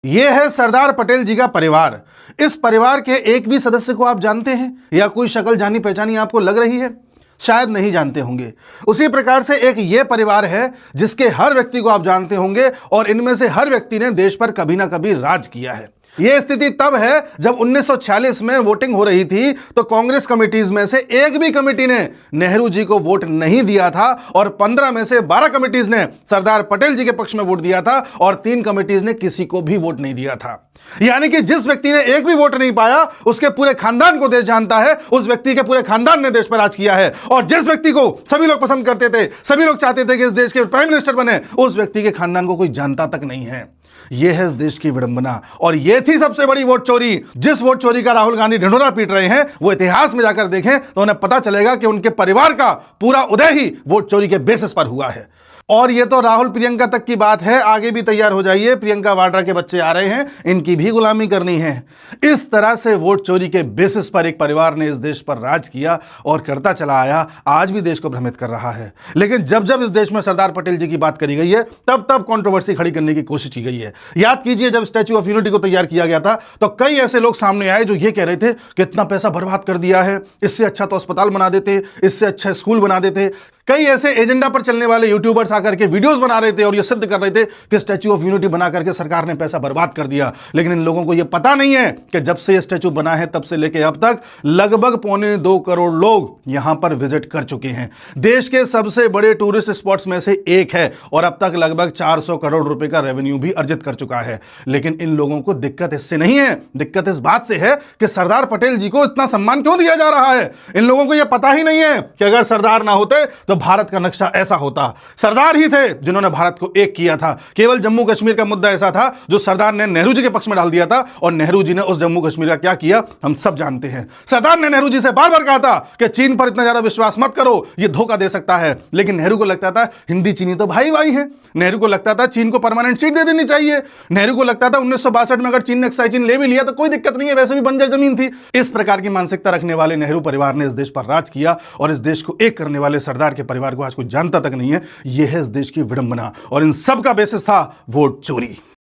ये है सरदार पटेल जी का परिवार। इस परिवार के एक भी सदस्य को आप जानते हैं या कोई शक्ल जानी पहचानी आपको लग रही है? शायद नहीं जानते होंगे। उसी प्रकार से एक ये परिवार है जिसके हर व्यक्ति को आप जानते होंगे और इनमें से हर व्यक्ति ने देश पर कभी ना कभी राज किया है। यह स्थिति तब है जब 1946 में वोटिंग हो रही थी तो कांग्रेस कमिटीज में से एक भी कमेटी ने नेहरू जी को वोट नहीं दिया था और 15 में से 12 कमिटीज ने सरदार पटेल जी के पक्ष में वोट दिया था और 3 कमिटीज ने किसी को भी वोट नहीं दिया था। यानी कि जिस व्यक्ति ने एक भी वोट नहीं पाया उसके पूरे खानदान को देश जानता है, उस व्यक्ति के पूरे खानदान ने देश पर राज किया है। और जिस व्यक्ति को सभी लोग पसंद करते थे, सभी लोग चाहते थे कि इस देश के प्राइम मिनिस्टर बने, उस व्यक्ति के खानदान को कोई जानता तक नहीं है। यह है इस देश की विडंबना और यह थी सबसे बड़ी वोट चोरी। जिस वोट चोरी का राहुल गांधी ढिंढोरा पीट रहे हैं वो इतिहास में जाकर देखें तो उन्हें पता चलेगा कि उनके परिवार का पूरा उदय ही वोट चोरी के बेसिस पर हुआ है। और ये तो राहुल प्रियंका तक की बात है, आगे भी तैयार हो जाइए, प्रियंका वाड्रा के बच्चे आ रहे हैं, इनकी भी गुलामी करनी है। इस तरह से वोट चोरी के बेसिस पर एक परिवार ने इस देश पर राज किया और करता चला आया, आज भी देश को भ्रमित कर रहा है। लेकिन जब जब इस देश में सरदार पटेल जी की बात करी गई है तब तब कंट्रोवर्सी खड़ी करने की कोशिश की गई है। याद कीजिए जब स्टैच्यू ऑफ यूनिटी को तैयार किया गया था तो कई ऐसे लोग सामने आए जो ये कह रहे थे कि इतना पैसा बर्बाद कर दिया है, इससे अच्छा तो अस्पताल बना देते, इससे अच्छा स्कूल बना देते। कई ऐसे एजेंडा पर चलने वाले यूट्यूबर्स आकर के वीडियोस बना रहे थे और ये सिद्ध कर रहे थे कि स्टैच्यू ऑफ यूनिटी बना करके सरकार ने पैसा बर्बाद कर दिया। लेकिन इन लोगों को ये पता नहीं है कि जब से ये स्टैच्यू बना है तब से लेकर अब तक लगभग 1.25 करोड़ लोग यहां पर विजिट कर चुके हैं। देश के सबसे बड़े टूरिस्ट स्पॉट्स में से एक है और अब तक लगभग 400 करोड़ रुपए का रेवेन्यू भी अर्जित कर चुका है। लेकिन इन लोगों को दिक्कत इससे नहीं है, दिक्कत इस बात से है कि सरदार पटेल जी को इतना सम्मान क्यों दिया जा रहा है। इन लोगों को यह पता ही नहीं है कि अगर सरदार ना होते तो भारत का नक्शा ऐसा होता। सरदार ही थे जिन्होंने भारत को एक किया था। केवल जम्मू कश्मीर का मुद्दा ऐसा था जो सरदार ने नेहरू जी के पक्ष में डाल दिया था और नेहरू जी ने उस जम्मू कश्मीर का क्या किया हम सब जानते हैं। सरदार ने नेहरू जी से बार बार कहा था कि चीन पर इतना ज्यादा विश्वास मत करो, यह धोखा दे सकता है। लेकिन नेहरू को लगता था हिंदी चीनी तो भाई भाई है। नेहरू को लगता था चीन को परमानेंट सीट दे देनी चाहिए। नेहरू को लगता था 1962 में अगर चीन ने एक्साइज चीन ले भी लिया तो कोई दिक्कत नहीं है, वैसे भी बंजर जमीन थी। इस प्रकार की मानसिकता रखने वाले नेहरू परिवार ने इस देश पर राज किया और इस देश को एक करने वाले सरदार के परिवार को आज कोई जानता तक नहीं है। यह है इस देश की विडंबना और इन सब का बेसिस था वोट चोरी।